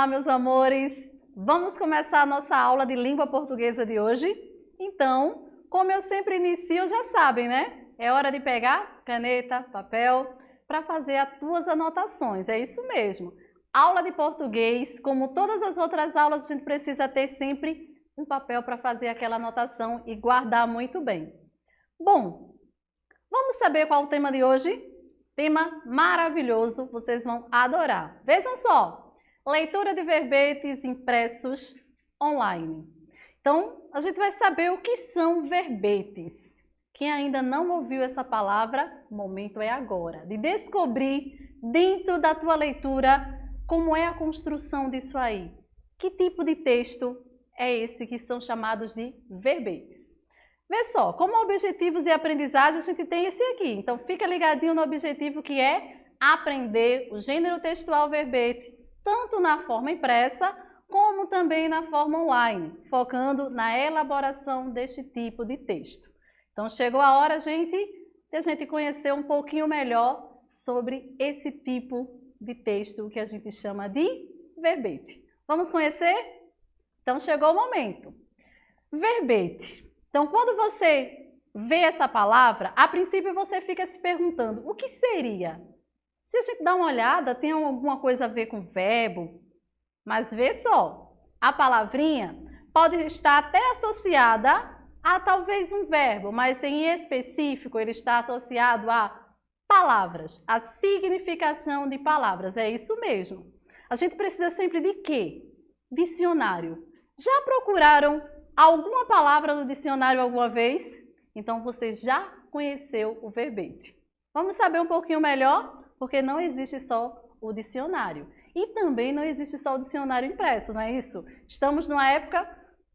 Olá, meus amores! Vamos começar a nossa aula de língua portuguesa de hoje? Então, como eu sempre inicio, já sabem, né? É hora de pegar caneta, papel, para fazer as tuas anotações, é isso mesmo. Aula de português, como todas as outras aulas, a gente precisa ter sempre um papel para fazer aquela anotação e guardar muito bem. Bom, vamos saber qual é o tema de hoje? Tema maravilhoso, vocês vão adorar. Vejam só, leitura de verbetes impressos online. Então, a gente vai saber o que são verbetes. Quem ainda não ouviu essa palavra, o momento é agora, de descobrir dentro da tua leitura como é a construção disso aí. Que tipo de texto é esse que são chamados de verbetes? Vê só, como objetivos e aprendizagem a gente tem esse aqui. Então, fica ligadinho no objetivo que é aprender o gênero textual verbete, tanto na forma impressa, como também na forma online, focando na elaboração deste tipo de texto. Então, chegou a hora, gente, de a gente conhecer um pouquinho melhor sobre esse tipo de texto que a gente chama de verbete. Vamos conhecer? Então, chegou o momento. Verbete. Então, quando você vê essa palavra, a princípio você fica se perguntando, o que seria? Se a gente dá uma olhada, tem alguma coisa a ver com verbo? Mas vê só, a palavrinha pode estar até associada a talvez um verbo, mas em específico ele está associado a palavras, a significação de palavras, é isso mesmo. A gente precisa sempre de quê? Dicionário. Já procuraram alguma palavra no dicionário alguma vez? Então você já conheceu o verbete. Vamos saber um pouquinho melhor? Porque não existe só o dicionário. E também não existe só o dicionário impresso, não é isso? Estamos numa época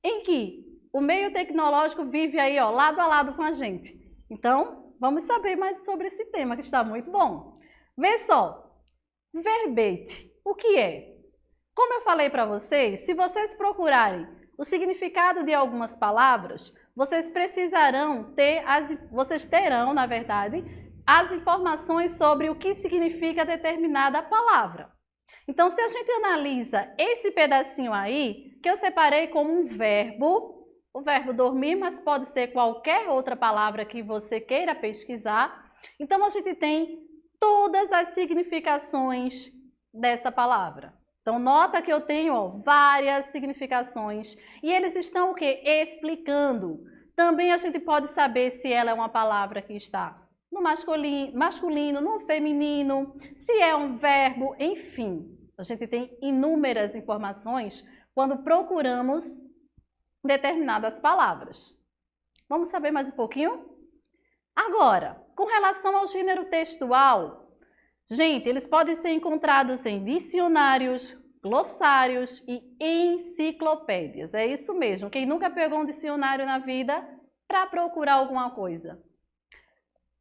em que o meio tecnológico vive aí, ó, lado a lado com a gente. Então, vamos saber mais sobre esse tema que está muito bom. Vê só, verbete, o que é? Como eu falei para vocês, se vocês procurarem o significado de algumas palavras, vocês terão, na verdade, as informações sobre o que significa determinada palavra. Então, se a gente analisa esse pedacinho aí, que eu separei como um verbo, o verbo dormir, mas pode ser qualquer outra palavra que você queira pesquisar. Então, a gente tem todas as significações dessa palavra. Então, nota que eu tenho, ó, várias significações e eles estão o quê? Explicando. Também a gente pode saber se ela é uma palavra que está no masculino, no feminino, se é um verbo, enfim. A gente tem inúmeras informações quando procuramos determinadas palavras. Vamos saber mais um pouquinho? Agora, com relação ao gênero textual, gente, eles podem ser encontrados em dicionários, glossários e enciclopédias. É isso mesmo. Quem nunca pegou um dicionário na vida para procurar alguma coisa?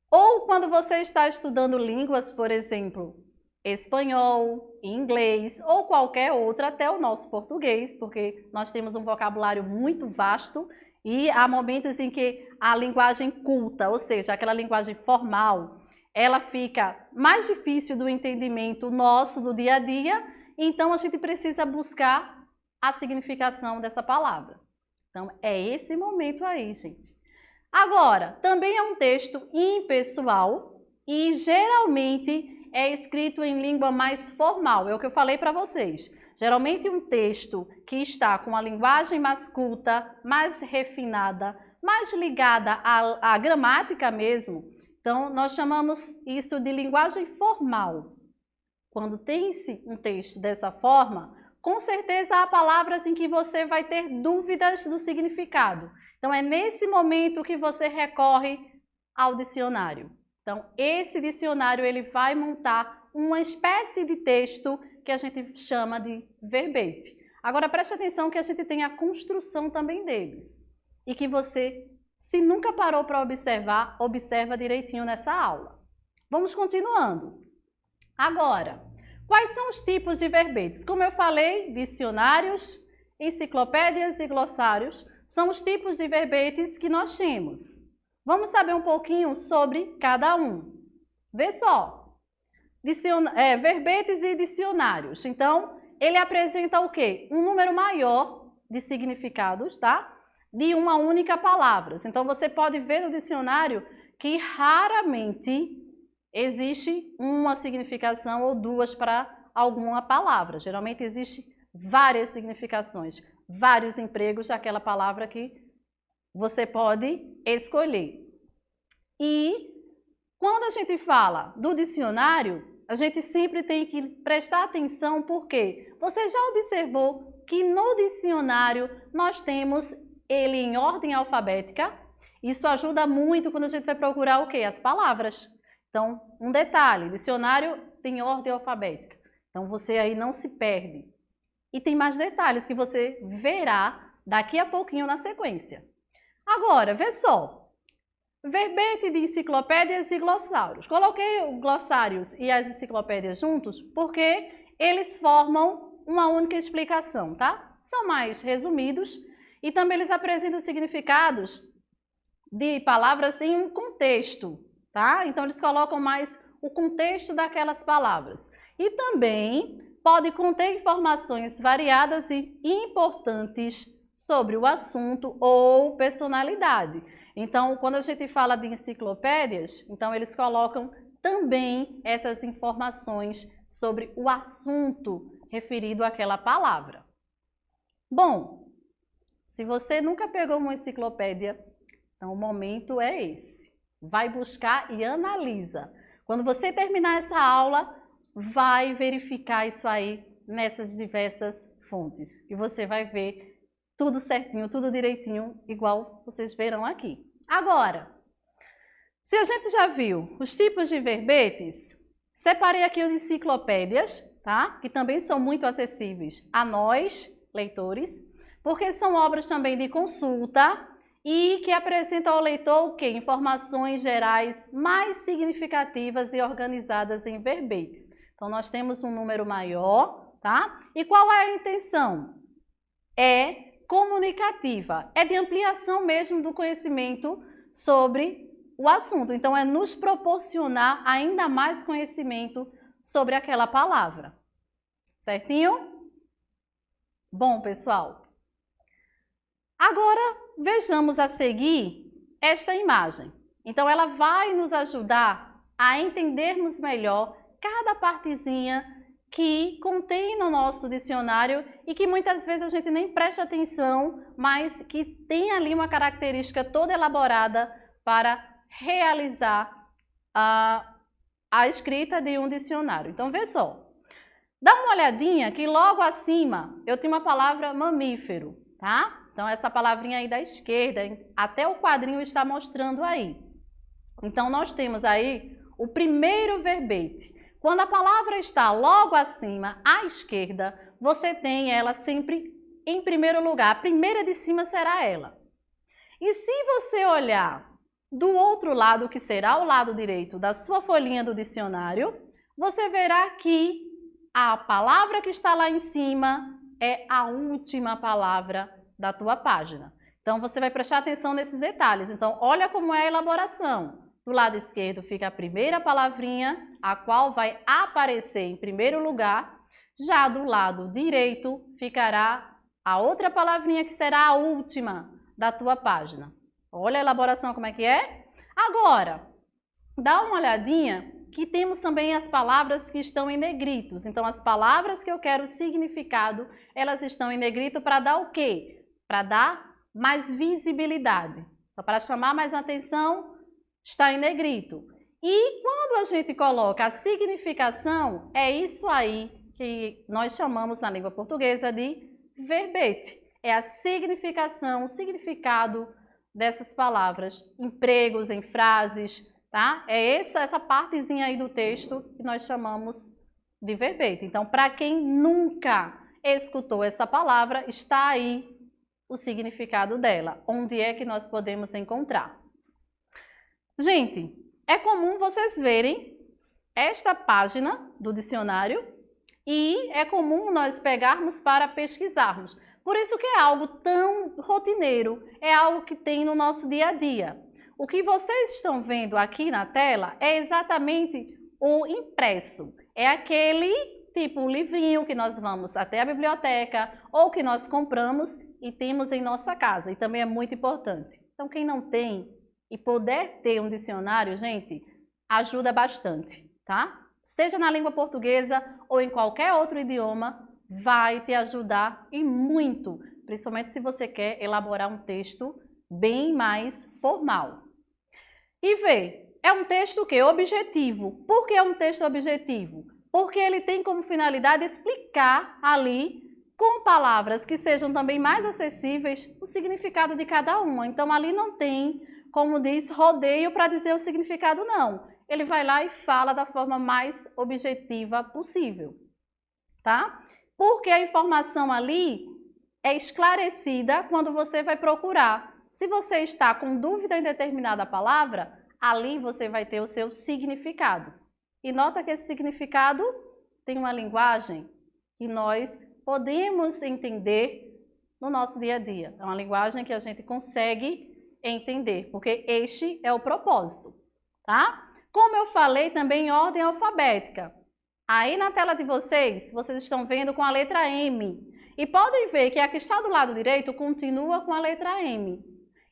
Ou quando você está estudando línguas, por exemplo, espanhol, inglês ou qualquer outra, até o nosso português, porque nós temos um vocabulário muito vasto e há momentos em que a linguagem culta, ou seja, aquela linguagem formal, ela fica mais difícil do entendimento nosso do dia a dia, então a gente precisa buscar a significação dessa palavra. Então é esse momento aí, gente. Agora, também é um texto impessoal e geralmente é escrito em língua mais formal, é o que eu falei para vocês. Geralmente um texto que está com a linguagem mais culta, mais refinada, mais ligada à gramática mesmo. Então, nós chamamos isso de linguagem formal. Quando tem-se um texto dessa forma, com certeza há palavras em que você vai ter dúvidas do significado. Então, é nesse momento que você recorre ao dicionário. Então, esse dicionário ele vai montar uma espécie de texto que a gente chama de verbete. Agora, preste atenção que a gente tem a construção também deles. E que você, se nunca parou para observar, observa direitinho nessa aula. Vamos continuando. Agora, quais são os tipos de verbetes? Como eu falei, dicionários, enciclopédias e glossários são os tipos de verbetes que nós temos. Vamos saber um pouquinho sobre cada um. Vê só, verbetes e dicionários. Então, ele apresenta o quê? Um número maior de significados, tá? De uma única palavra. Então, você pode ver no dicionário que raramente existe uma significação ou duas para alguma palavra. Geralmente, existe várias significações, vários empregos daquela palavra que você pode escolher. E quando a gente fala do dicionário, a gente sempre tem que prestar atenção porque você já observou que no dicionário nós temos ele em ordem alfabética. Isso ajuda muito quando a gente vai procurar o quê? As palavras. Então, um detalhe, dicionário tem ordem alfabética. Então, você aí não se perde. E tem mais detalhes que você verá daqui a pouquinho na sequência. Agora, vê só. Verbete de enciclopédias e glossários. Coloquei os glossários e as enciclopédias juntos porque eles formam uma única explicação, tá? São mais resumidos e também eles apresentam significados de palavras em um contexto, tá? Então, eles colocam mais o contexto daquelas palavras. E também pode conter informações variadas e importantes sobre o assunto ou personalidade. Então, quando a gente fala de enciclopédias, então eles colocam também essas informações sobre o assunto referido àquela palavra. Bom, se você nunca pegou uma enciclopédia, então o momento é esse. Vai buscar e analisa. Quando você terminar essa aula, vai verificar isso aí nessas diversas fontes. E você vai ver tudo certinho, tudo direitinho, igual vocês verão aqui. Agora, se a gente já viu os tipos de verbetes, separei aqui as enciclopédias, tá? Que também são muito acessíveis a nós, leitores, porque são obras também de consulta e que apresentam ao leitor o quê? Informações gerais mais significativas e organizadas em verbetes. Então, nós temos um número maior, tá? E qual é a intenção? É comunicativa, é de ampliação mesmo do conhecimento sobre o assunto. Então, é nos proporcionar ainda mais conhecimento sobre aquela palavra. Certinho? Bom, pessoal, agora vejamos a seguir esta imagem. Então, ela vai nos ajudar a entendermos melhor cada partezinha que contém no nosso dicionário e que muitas vezes a gente nem presta atenção, mas que tem ali uma característica toda elaborada para realizar a escrita de um dicionário. Então, vê só. Dá uma olhadinha que logo acima eu tenho uma palavra mamífero, tá? Então, essa palavrinha aí da esquerda, até o quadrinho está mostrando aí. Então, nós temos aí o primeiro verbete. Quando a palavra está logo acima, à esquerda, você tem ela sempre em primeiro lugar. A primeira de cima será ela. E se você olhar do outro lado, que será o lado direito da sua folhinha do dicionário, você verá que a palavra que está lá em cima é a última palavra da tua página. Então, você vai prestar atenção nesses detalhes. Então, olha como é a elaboração. Do lado esquerdo fica a primeira palavrinha, a qual vai aparecer em primeiro lugar. Já do lado direito ficará a outra palavrinha que será a última da tua página. Olha a elaboração como é que é. Agora, dá uma olhadinha que temos também as palavras que estão em negritos. Então, as palavras que eu quero significado, elas estão em negrito para dar o quê? Para dar mais visibilidade. Então, para chamar mais atenção, está em negrito. E quando a gente coloca a significação, é isso aí que nós chamamos na língua portuguesa de verbete. É a significação, o significado dessas palavras, empregos em frases, tá? É essa partezinha aí do texto que nós chamamos de verbete. Então, para quem nunca escutou essa palavra, está aí o significado dela. Onde é que nós podemos encontrar? Gente, é comum vocês verem esta página do dicionário e é comum nós pegarmos para pesquisarmos. Por isso que é algo tão rotineiro, é algo que tem no nosso dia a dia. O que vocês estão vendo aqui na tela é exatamente o impresso. É aquele tipo o livrinho que nós vamos até a biblioteca ou que nós compramos e temos em nossa casa, e também é muito importante. Então, quem não tem e puder ter um dicionário, gente, ajuda bastante, tá? Seja na língua portuguesa ou em qualquer outro idioma, vai te ajudar e muito, principalmente se você quer elaborar um texto bem mais formal. E vê, é um texto que objetivo. Por que é um texto objetivo? Porque ele tem como finalidade explicar ali, com palavras que sejam também mais acessíveis, o significado de cada uma. Então, ali não tem, como diz, rodeio para dizer o significado, não. Ele vai lá e fala da forma mais objetiva possível, tá? Porque a informação ali é esclarecida quando você vai procurar. Se você está com dúvida em determinada palavra, ali você vai ter o seu significado. E nota que esse significado tem uma linguagem que nós podemos entender no nosso dia a dia. É uma linguagem que a gente consegue entender, porque este é o propósito, tá? Como eu falei também em ordem alfabética. Aí na tela de vocês, vocês estão vendo com a letra M. E podem ver que a que está do lado direito continua com a letra M.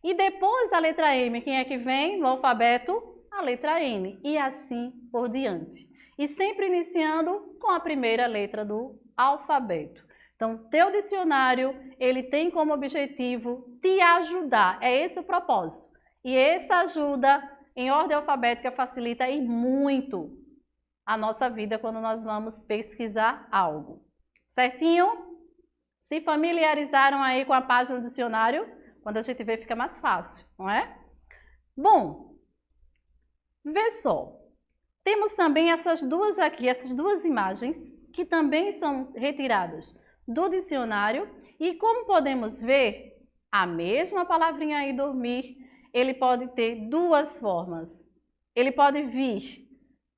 E depois da letra M, quem é que vem no alfabeto? A letra N. E assim por diante. E sempre iniciando com a primeira letra do alfabeto. Então, teu dicionário, ele tem como objetivo te ajudar. É esse o propósito. E essa ajuda em ordem alfabética facilita e muito a nossa vida quando nós vamos pesquisar algo. Certinho? Se familiarizaram aí com a página do dicionário? Quando a gente vê, fica mais fácil, não é? Bom, vê só. Temos também essas duas aqui, essas duas imagens, que também são retiradas do dicionário. E como podemos ver, a mesma palavrinha aí, dormir, ele pode ter duas formas. Ele pode vir,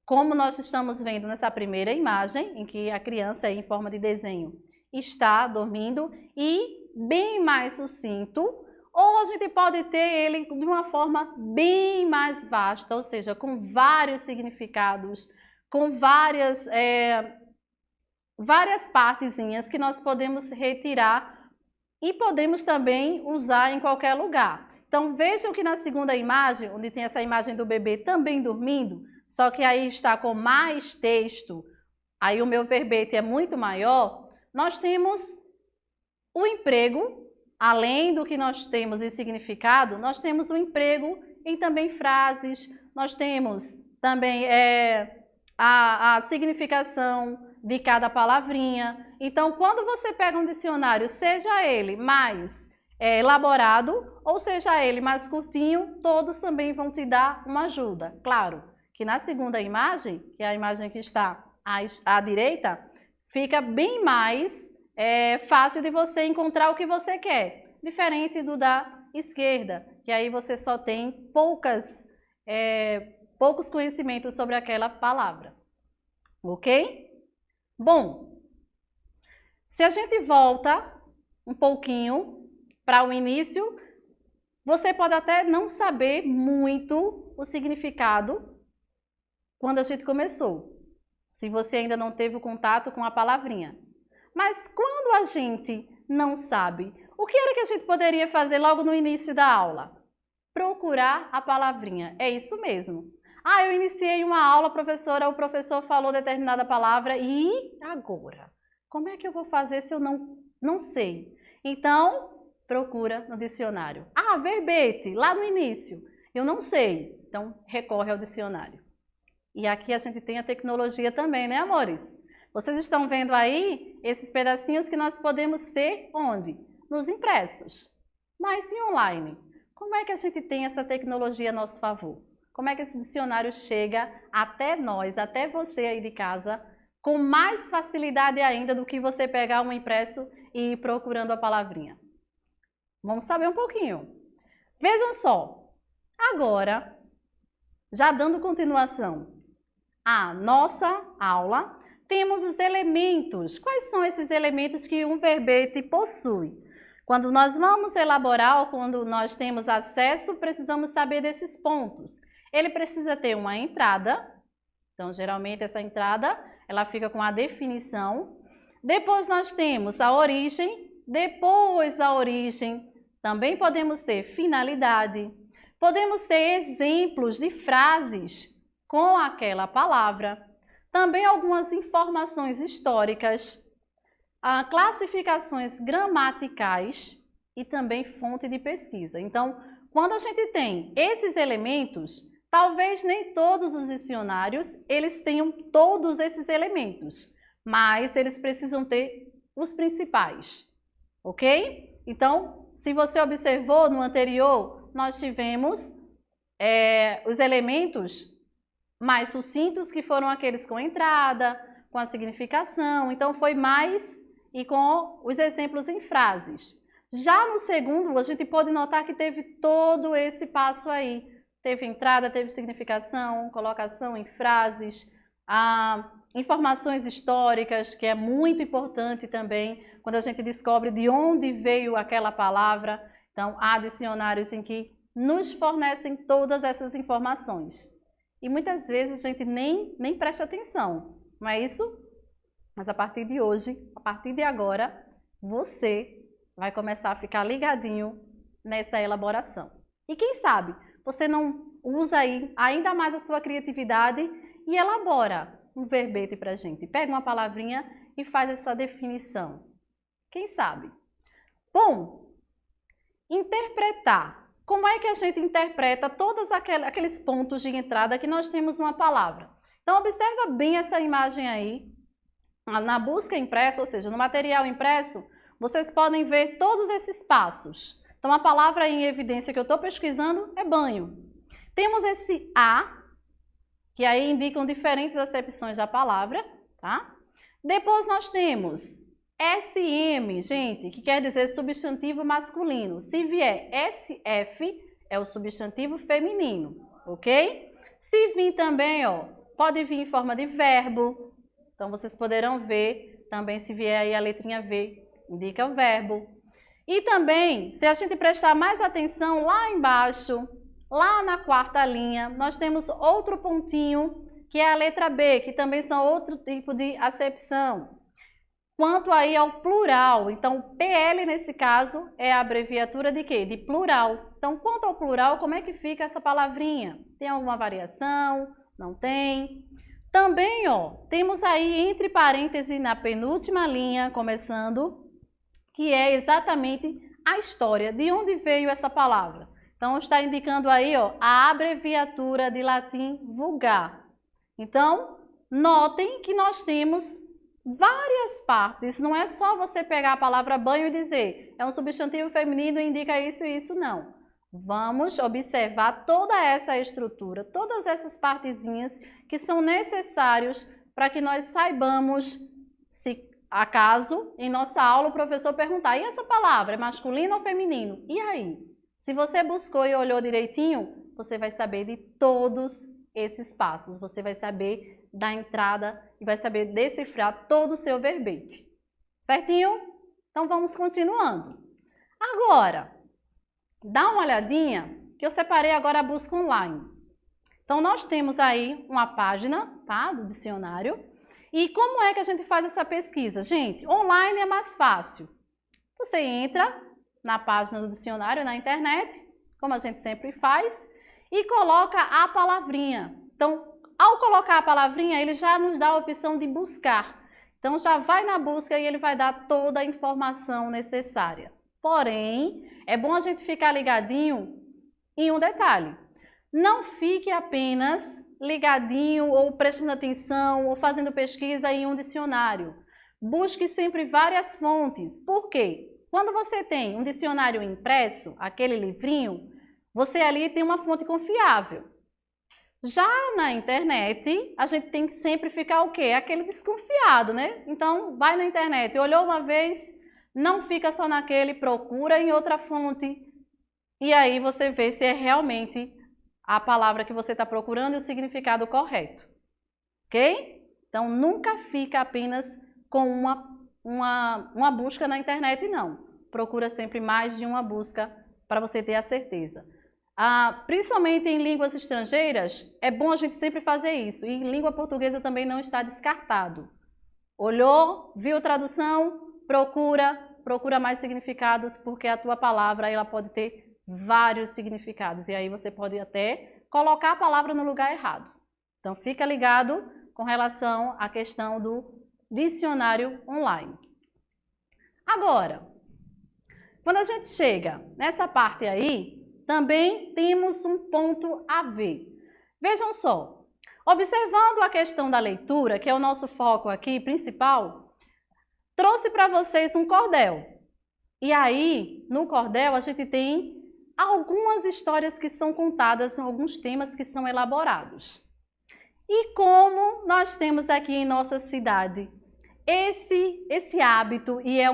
como nós estamos vendo nessa primeira imagem, em que a criança aí, em forma de desenho está dormindo, e bem mais sucinto, ou a gente pode ter ele de uma forma bem mais vasta, ou seja, com vários significados, com várias partezinhas que nós podemos retirar e podemos também usar em qualquer lugar. Então vejam que na segunda imagem, onde tem essa imagem do bebê também dormindo, só que aí está com mais texto, aí o meu verbete é muito maior, nós temos o emprego, além do que nós temos em significado, nós temos o emprego em também frases, nós temos também a significação de cada palavrinha. Então, quando você pega um dicionário, seja ele mais elaborado ou seja ele mais curtinho, todos também vão te dar uma ajuda. Claro que na segunda imagem, que é a imagem que está à direita, fica bem mais fácil de você encontrar o que você quer, diferente do da esquerda, que aí você só tem poucos conhecimentos sobre aquela palavra, ok? Bom, se a gente volta um pouquinho para o início, você pode até não saber muito o significado quando a gente começou, se você ainda não teve o contato com a palavrinha. Mas quando a gente não sabe, o que era que a gente poderia fazer logo no início da aula? Procurar a palavrinha. É isso mesmo. Ah, eu iniciei uma aula, professora, o professor falou determinada palavra e agora? Como é que eu vou fazer se eu não sei? Então, procura no dicionário. Ah, verbete, lá no início. Eu não sei. Então, recorre ao dicionário. E aqui a gente tem a tecnologia também, né, amores? Vocês estão vendo aí esses pedacinhos que nós podemos ter onde? Nos impressos. Mas e online? Como é que a gente tem essa tecnologia a nosso favor? Como é que esse dicionário chega até nós, até você aí de casa, com mais facilidade ainda do que você pegar um impresso e ir procurando a palavrinha? Vamos saber um pouquinho. Vejam só. Agora, já dando continuação à nossa aula, temos os elementos. Quais são esses elementos que um verbete possui? Quando nós vamos elaborar ou quando nós temos acesso, precisamos saber desses pontos. Ele precisa ter uma entrada, então geralmente essa entrada ela fica com a definição. Depois nós temos a origem. Depois da origem, também podemos ter finalidade. Podemos ter exemplos de frases com aquela palavra. Também algumas informações históricas, classificações gramaticais e também fonte de pesquisa. Então, quando a gente tem esses elementos, talvez nem todos os dicionários eles tenham todos esses elementos, mas eles precisam ter os principais, ok? Então, se você observou no anterior, nós tivemos os elementos mais sucintos, que foram aqueles com entrada, com a significação, então foi mais e com os exemplos em frases. Já no segundo, a gente pode notar que teve todo esse passo aí. Teve entrada, teve significação, colocação em frases, informações históricas, que é muito importante também, quando a gente descobre de onde veio aquela palavra. Então, há dicionários em que nos fornecem todas essas informações. E muitas vezes a gente nem presta atenção, não é isso? Mas a partir de hoje, a partir de agora, você vai começar a ficar ligadinho nessa elaboração. E quem sabe você não usa aí ainda mais a sua criatividade e elabora um verbete para a gente. Pega uma palavrinha e faz essa definição. Quem sabe? Bom, interpretar. Como é que a gente interpreta todos aqueles pontos de entrada que nós temos numa palavra? Então, observa bem essa imagem aí. Na busca impressa, ou seja, no material impresso, vocês podem ver todos esses passos. Então, a palavra em evidência que eu estou pesquisando é banho. Temos esse A, que aí indicam diferentes acepções da palavra, tá? Depois nós temos SM, gente, que quer dizer substantivo masculino. Se vier SF, é o substantivo feminino, ok? Se vir também, ó, pode vir em forma de verbo. Então, vocês poderão ver também se vier aí a letrinha V, indica o verbo. E também, se a gente prestar mais atenção lá embaixo, lá na quarta linha, nós temos outro pontinho, que é a letra B, que também são outro tipo de acepção. Quanto aí ao plural, então PL nesse caso é a abreviatura de quê? De plural. Então, quanto ao plural, como é que fica essa palavrinha? Tem alguma variação? Não tem? Também, ó, temos aí entre parênteses na penúltima linha, começando, que é exatamente a história, de onde veio essa palavra. Então, está indicando aí, ó, a abreviatura de latim vulgar. Então, notem que nós temos várias partes, não é só você pegar a palavra banho e dizer é um substantivo feminino e indica isso e isso, não. Vamos observar toda essa estrutura, todas essas partezinhas que são necessários para que nós saibamos, se acaso em nossa aula o professor perguntar, e essa palavra é masculino ou feminino? E aí? Se você buscou e olhou direitinho, você vai saber de todos esses passos, você vai saber da entrada e vai saber decifrar todo o seu verbete. Certinho? Então vamos continuando. Agora, dá uma olhadinha que eu separei agora a busca online. Então nós temos aí uma página, tá, do dicionário. E como é que a gente faz essa pesquisa? Gente, online é mais fácil. Você entra na página do dicionário na internet, como a gente sempre faz, e coloca a palavrinha. Então, ao colocar a palavrinha, ele já nos dá a opção de buscar. Então, já vai na busca e ele vai dar toda a informação necessária. Porém, é bom a gente ficar ligadinho em um detalhe. Não fique apenas ligadinho ou prestando atenção ou fazendo pesquisa em um dicionário. Busque sempre várias fontes. Por quê? Quando você tem um dicionário impresso, aquele livrinho, você ali tem uma fonte confiável. Já na internet, a gente tem que sempre ficar o quê? Aquele desconfiado, né? Então, vai na internet, olhou uma vez, não fica só naquele, procura em outra fonte e aí você vê se é realmente a palavra que você está procurando e o significado correto. Ok? Então, nunca fica apenas com uma busca na internet, não. Procura sempre mais de uma busca para você ter a certeza. Principalmente em línguas estrangeiras, é bom a gente sempre fazer isso. E em língua portuguesa também não está descartado. Olhou, viu tradução, procura mais significados, porque a tua palavra ela pode ter vários significados. E aí você pode até colocar a palavra no lugar errado. Então fica ligado com relação à questão do dicionário online. Agora, quando a gente chega nessa parte aí, também temos um ponto a ver. Vejam só, observando a questão da leitura, que é o nosso foco aqui principal, trouxe para vocês um cordel. E aí, no cordel, a gente tem algumas histórias que são contadas, alguns temas que são elaborados. E como nós temos aqui em nossa cidade esse hábito, e é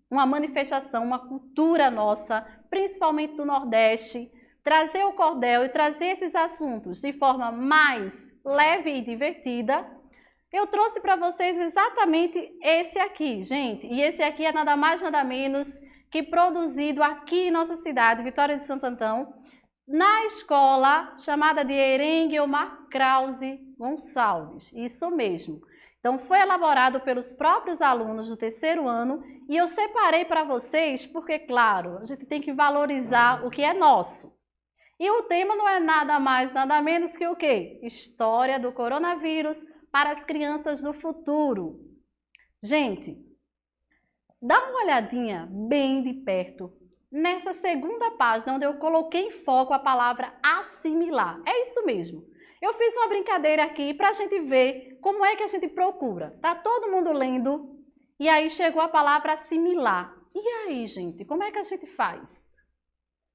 uma manifestação, uma cultura nossa, principalmente do Nordeste, trazer o cordel e trazer esses assuntos de forma mais leve e divertida, eu trouxe para vocês exatamente esse aqui, gente. E esse aqui é nada mais, nada menos que produzido aqui em nossa cidade, Vitória de Santo Antão, na escola chamada de Erenguilmar Krause Gonçalves. Isso mesmo. Então, foi elaborado pelos próprios alunos do terceiro ano e eu separei para vocês porque, claro, a gente tem que valorizar o que é nosso. E o tema não é nada mais, nada menos que o quê? História do coronavírus para as crianças do futuro. Gente, dá uma olhadinha bem de perto nessa segunda página, onde eu coloquei em foco a palavra assimilar. É isso mesmo. Eu fiz uma brincadeira aqui para a gente ver como é que a gente procura. Tá todo mundo lendo e aí chegou a palavra assimilar. E aí, gente, como é que a gente faz?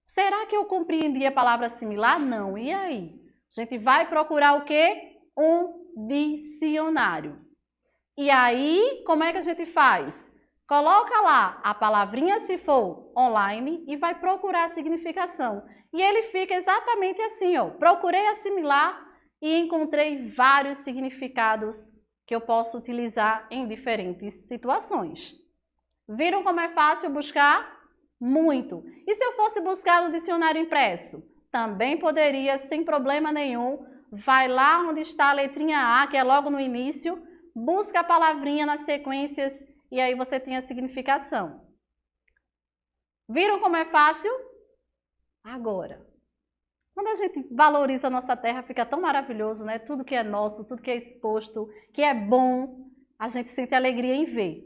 Será que eu compreendi a palavra assimilar? Não. E aí? A gente vai procurar o quê? Um dicionário. E aí, como é que a gente faz? Coloca lá a palavrinha, se for online, e vai procurar a significação. E ele fica exatamente assim, ó. Procurei assimilar e encontrei vários significados que eu posso utilizar em diferentes situações. Viram como é fácil buscar? Muito. E se eu fosse buscar no dicionário impresso? Também poderia, sem problema nenhum. Vai lá onde está a letrinha A, que é logo no início, busca a palavrinha nas sequências e aí você tem a significação. Viram como é fácil? Agora, quando a gente valoriza a nossa terra, fica tão maravilhoso, né? Tudo que é nosso, tudo que é exposto, que é bom, a gente sente alegria em ver.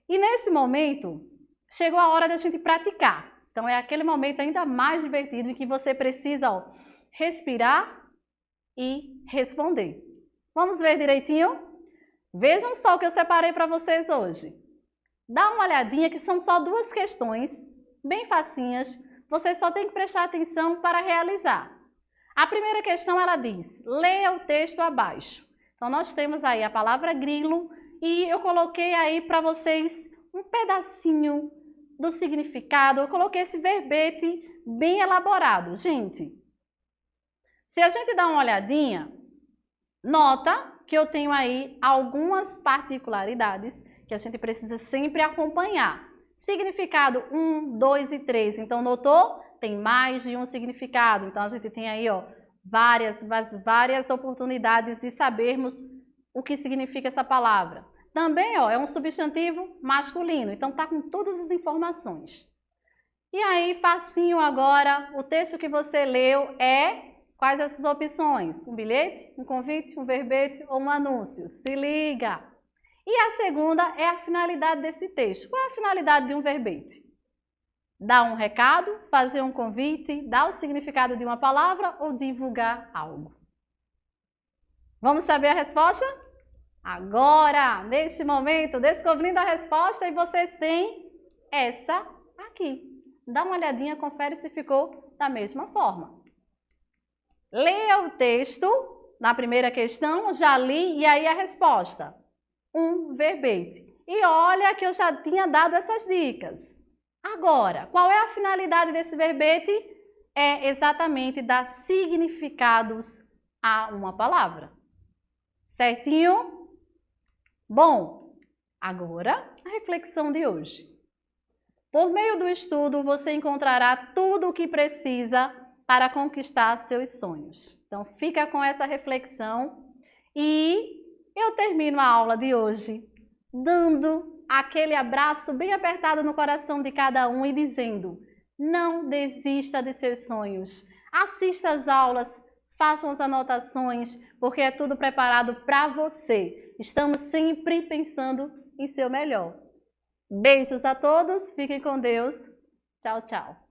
E nesse momento, chegou a hora da gente praticar. Então é aquele momento ainda mais divertido em que você precisa, ó, respirar e responder. Vamos ver direitinho? Vejam só o que eu separei para vocês hoje. Dá uma olhadinha que são só duas questões, bem facinhas. Vocês só têm que prestar atenção para realizar. A primeira questão, ela diz, leia o texto abaixo. Então, nós temos aí a palavra grilo e eu coloquei aí para vocês um pedacinho do significado. Eu coloquei esse verbete bem elaborado. Gente, se a gente dá uma olhadinha, nota que eu tenho aí algumas particularidades que a gente precisa sempre acompanhar. Significado 1, 2 e 3. Então, notou? Tem mais de um significado. Então, a gente tem aí, ó, várias oportunidades de sabermos o que significa essa palavra. Também, ó, é um substantivo masculino. Então, tá com todas as informações. E aí, facinho agora, o texto que você leu é... Quais essas opções? Um bilhete, um convite, um verbete ou um anúncio? Se liga! E a segunda é a finalidade desse texto. Qual é a finalidade de um verbete? Dar um recado, fazer um convite, dar o significado de uma palavra ou divulgar algo? Vamos saber a resposta? Agora, neste momento, descobrindo a resposta e vocês têm essa aqui. Dá uma olhadinha, confere se ficou da mesma forma. Leia o texto, na primeira questão, já li, e aí a resposta. Um verbete. E olha que eu já tinha dado essas dicas. Agora, qual é a finalidade desse verbete? É exatamente dar significados a uma palavra. Certinho? Bom, agora a reflexão de hoje. Por meio do estudo, você encontrará tudo o que precisa para conquistar seus sonhos. Então, fica com essa reflexão e eu termino a aula de hoje dando aquele abraço bem apertado no coração de cada um e dizendo: não desista de seus sonhos. Assista às aulas, façam as anotações, porque é tudo preparado para você. Estamos sempre pensando em seu melhor. Beijos a todos, fiquem com Deus. Tchau, tchau.